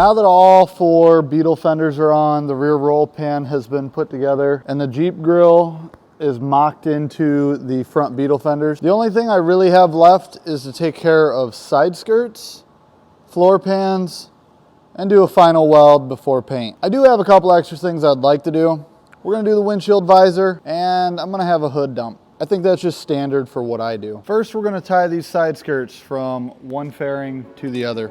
Now that all 4 Beetle fenders are on, the rear roll pan has been put together, and the Jeep grille is mocked into the front Beetle fenders. The only thing I really have left is to take care of side skirts, floor pans, and do a final weld before paint. I do have a couple extra things I'd like to do. We're gonna do the windshield visor, and I'm gonna have a hood dump. I think that's just standard for what I do. First, we're gonna tie these side skirts from one fairing to the other.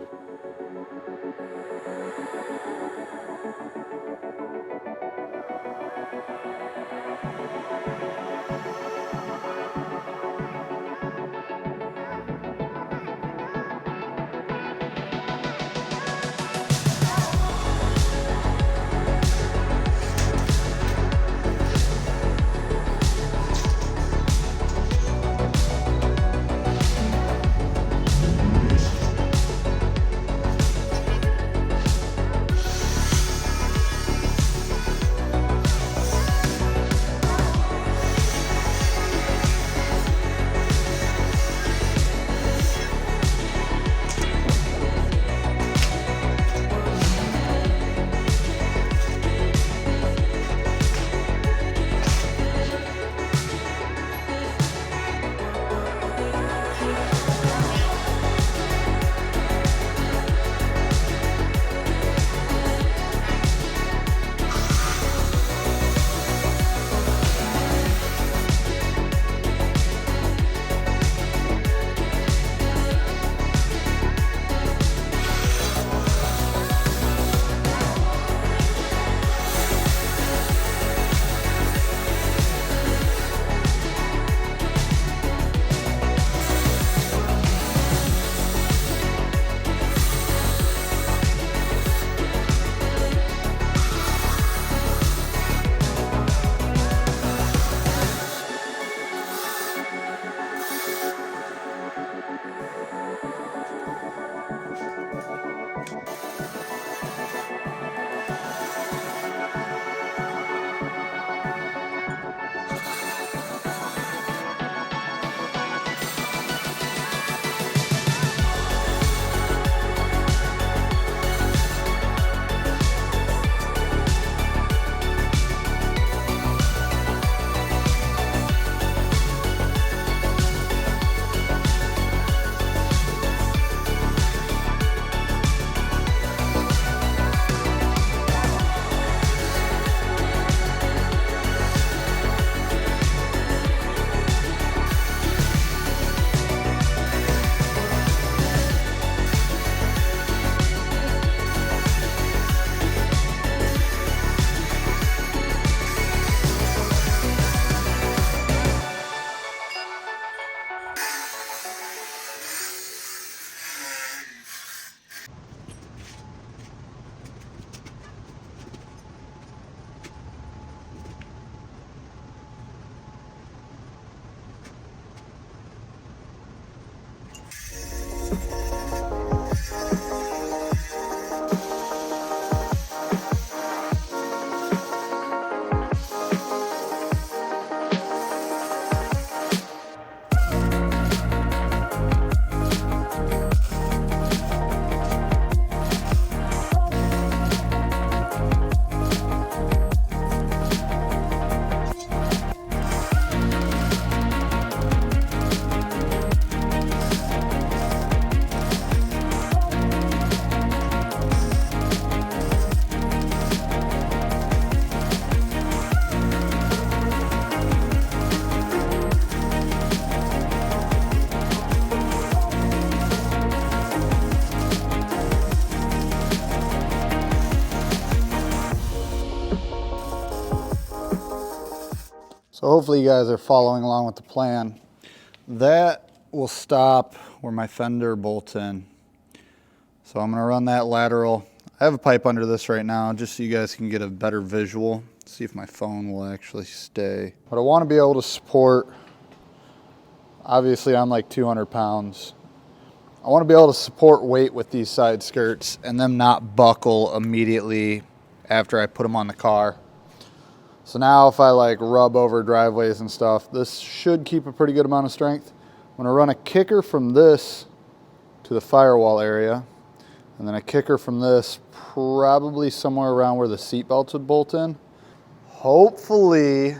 So hopefully you guys are following along with the plan. That will stop where my fender bolts in. So I'm gonna run that lateral. I have a pipe under this right now just so you guys can get a better visual. See if my phone will actually stay. But I wanna be able to support, obviously I'm like 200 pounds. I wanna be able to support weight with these side skirts and them not buckle immediately after I put them on the car. So now if I like rub over driveways and stuff, this should keep a pretty good amount of strength. I'm gonna run a kicker from this to the firewall area, And then a kicker from this, probably somewhere around where the seat belts would bolt in. Hopefully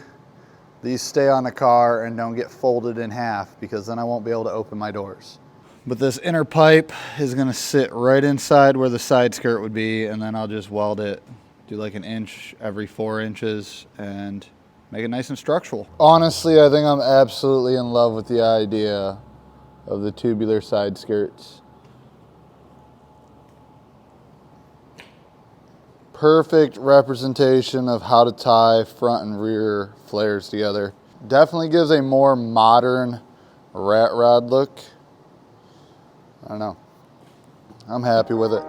these stay on the car and don't get folded in half, because then I won't be able to open my doors. But this inner pipe is gonna sit right inside where the side skirt would be, and then I'll just weld it, do like an inch every 4 inches and make it nice and structural. Honestly, I think I'm absolutely in love with the idea of the tubular side skirts. Perfect representation of how to tie front and rear flares together. Definitely gives a more modern rat rod look. I don't know. I'm happy with it.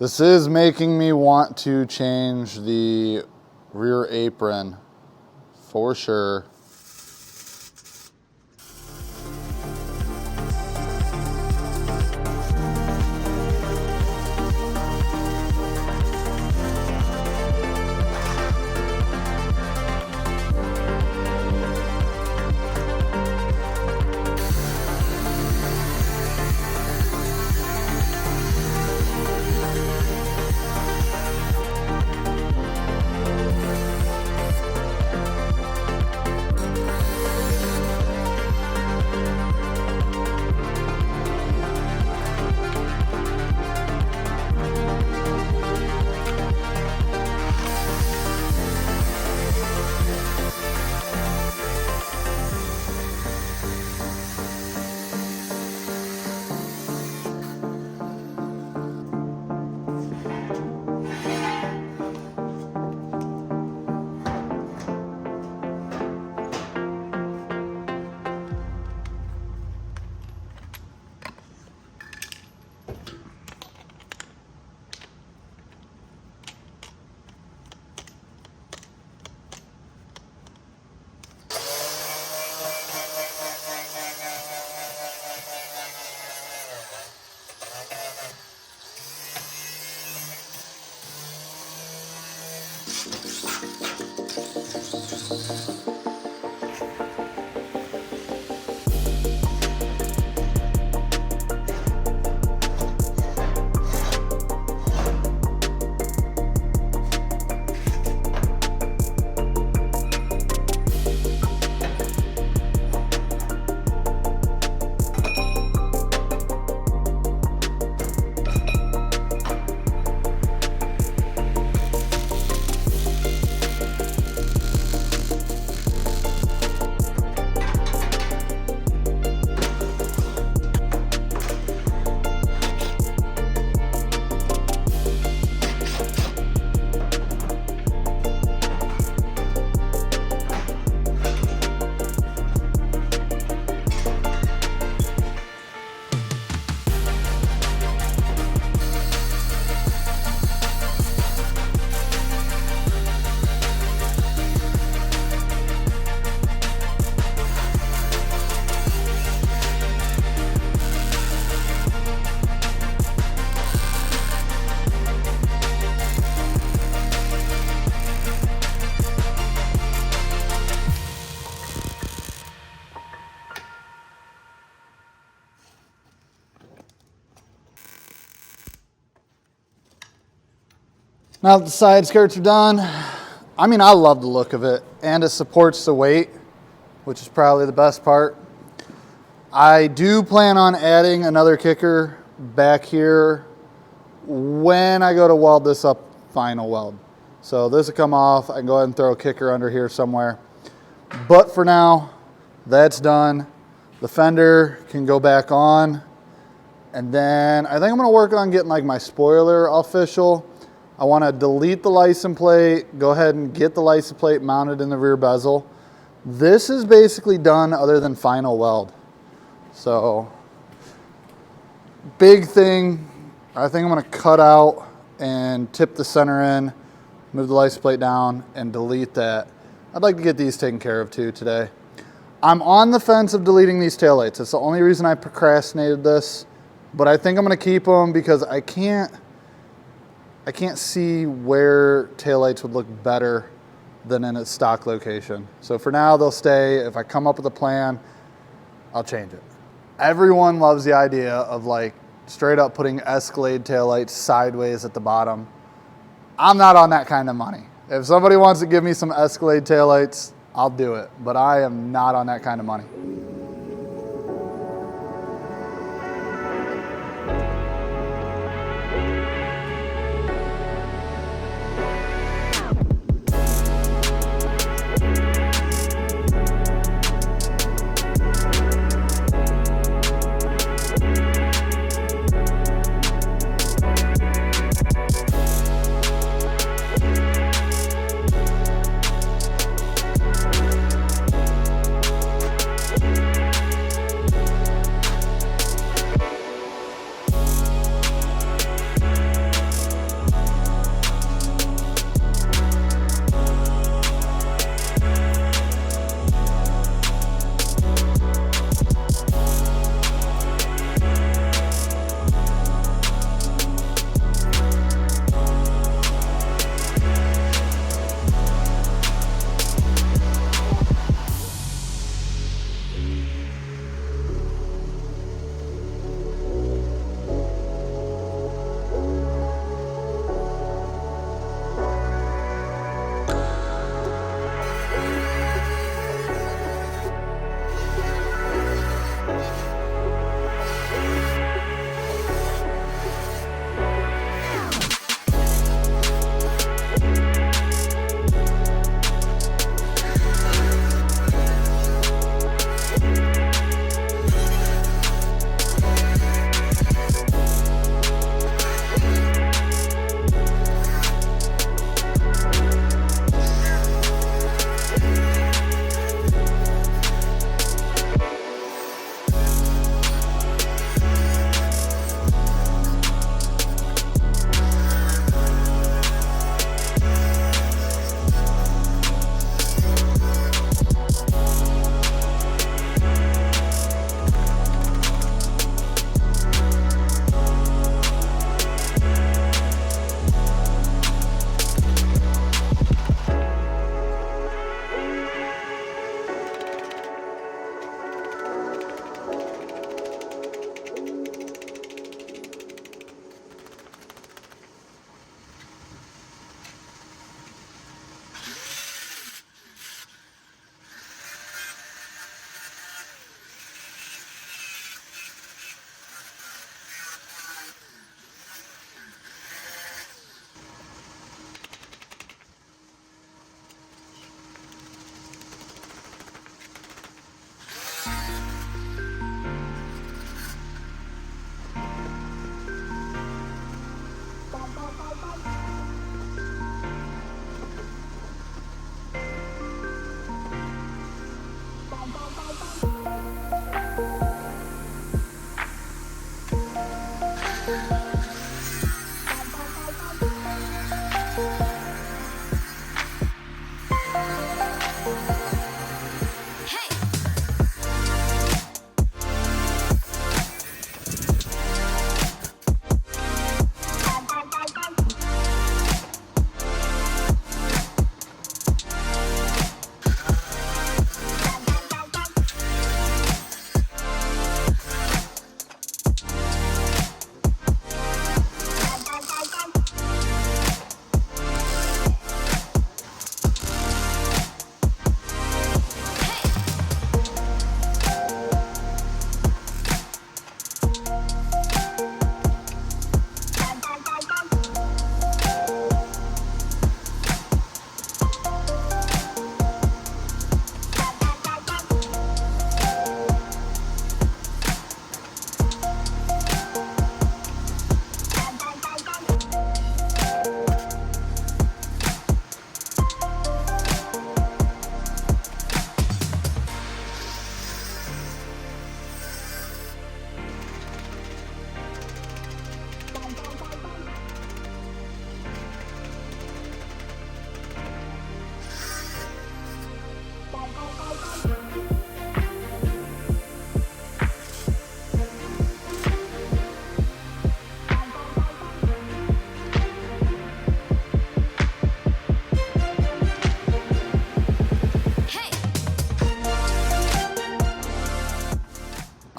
This is making me want to change the rear apron for sure. Now that the side skirts are done, I mean, I love the look of it, and it supports the weight, which is probably the best part. I do plan on adding another kicker back here when I go to weld this up final weld. So this will come off. I can go ahead and throw a kicker under here somewhere. But for now, that's done. The fender can go back on. And then I think I'm gonna work on getting like my spoiler official. I wanna delete the license plate, go ahead and get the license plate mounted in the rear bezel. This is basically done other than final weld. So, big thing, I think I'm gonna cut out and tip the center in, move the license plate down and delete that. I'd like to get these taken care of too today. I'm on the fence of deleting these taillights. It's the only reason I procrastinated this, but I think I'm gonna keep them because I can't see where taillights would look better than in its stock location. So for now, they'll stay. If I come up with a plan, I'll change it. Everyone loves the idea of like straight up putting Escalade taillights sideways at the bottom. I'm not on that kind of money. If somebody wants to give me some Escalade taillights, I'll do it, but I am not on that kind of money.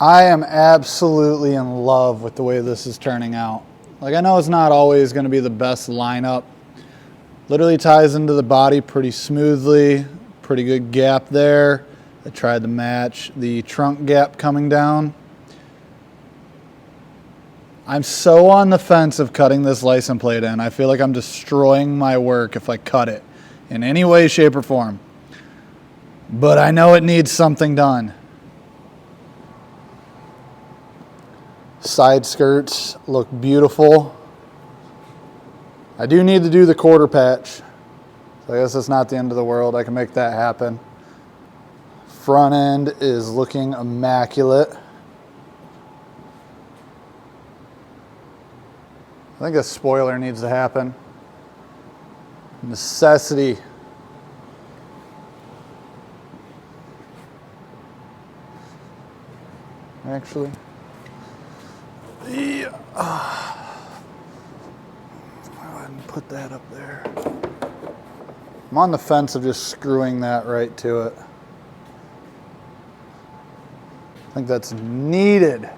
I am absolutely in love with the way this is turning out. Like, I know it's not always going to be the best lineup. Literally ties into the body pretty smoothly. Pretty good gap there. I tried to match the trunk gap coming down. I'm so on the fence of cutting this license plate in. I feel like I'm destroying my work if I cut it in any way, shape, or form. But I know it needs something done. Side skirts look beautiful. I do need to do the quarter patch. So I guess it's not the end of the world. I can make that happen. Front end is looking immaculate. I think a spoiler needs to happen. Necessity. Actually. Yeah. Go ahead and put that up there. I'm on the fence of just screwing that right to it. I think that's needed.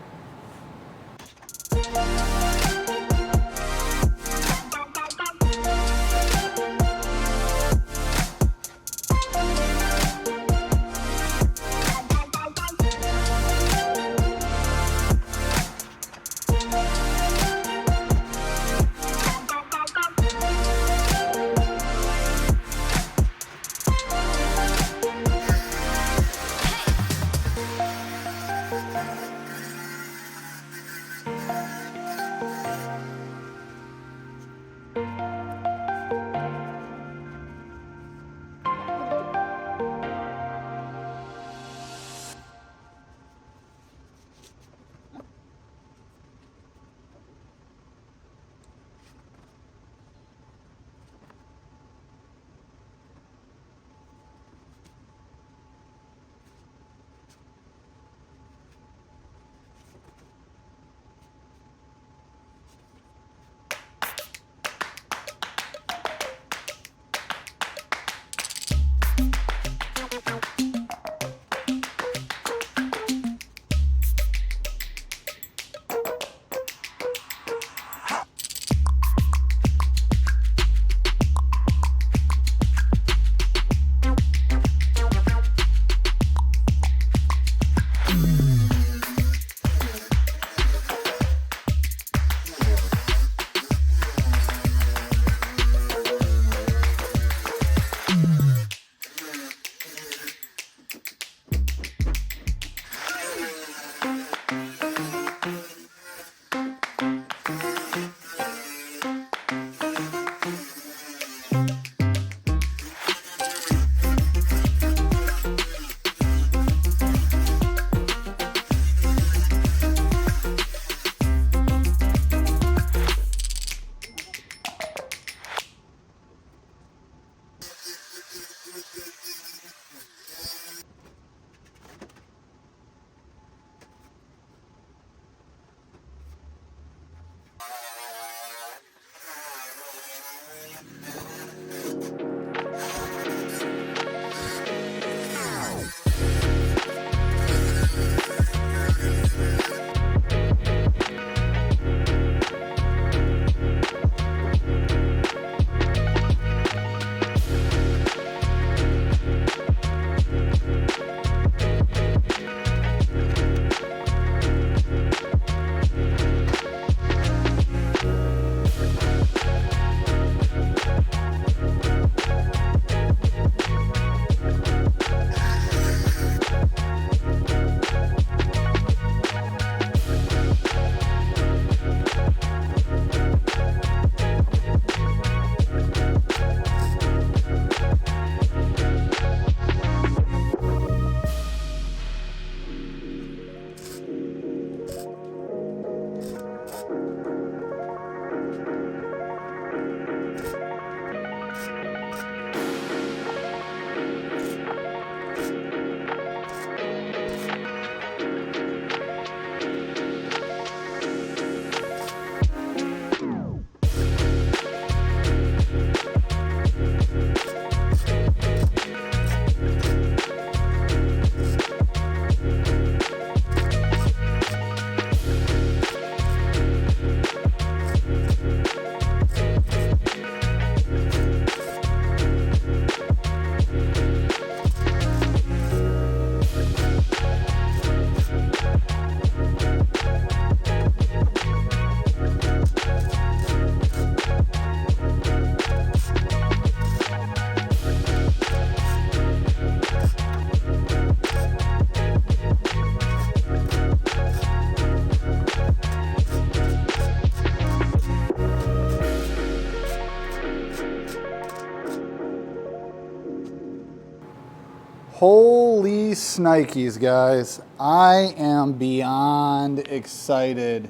Holy snikes, guys. I am beyond excited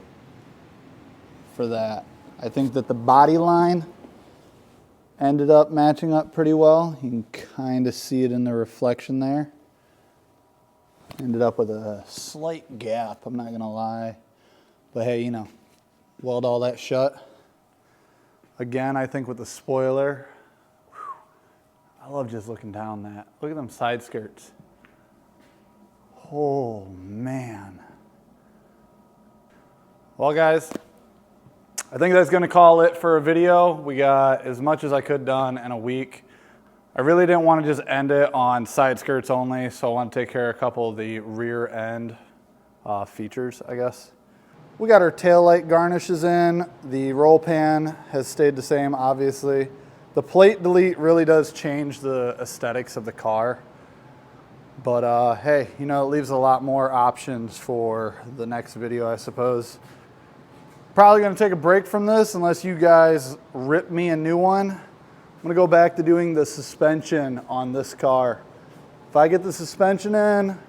for that. I think that the body line ended up matching up pretty well. You can kind of see it in the reflection there. Ended up with a slight gap, I'm not going to lie. But hey, you know, weld all that shut. Again, I think with the spoiler, I love just looking down that. Look at them side skirts. Oh, man. Well, guys, I think that's going to call it for a video. We got as much as I could done in a week. I really didn't want to just end it on side skirts only, so I want to take care of a couple of the rear end features, I guess. We got our taillight garnishes in. The roll pan has stayed the same, obviously. The plate delete really does change the aesthetics of the car. But hey, you know, it leaves a lot more options for the next video, I suppose. Probably gonna take a break from this unless you guys rip me a new one. I'm gonna go back to doing the suspension on this car. If I get the suspension in,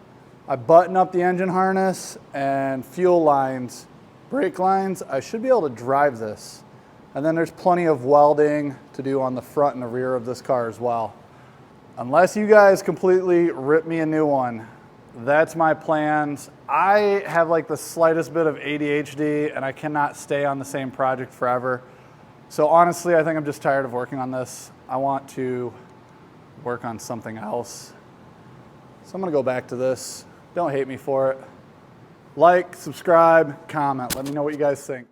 I button up the engine harness and fuel lines, brake lines, I should be able to drive this. And then there's plenty of welding to do on the front and the rear of this car as well. Unless you guys completely rip me a new one, that's my plans. I have like the slightest bit of ADHD and I cannot stay on the same project forever. So honestly, I think I'm just tired of working on this. I want to work on something else. So I'm gonna go back to this. Don't hate me for it. Like, subscribe, comment. Let me know what you guys think.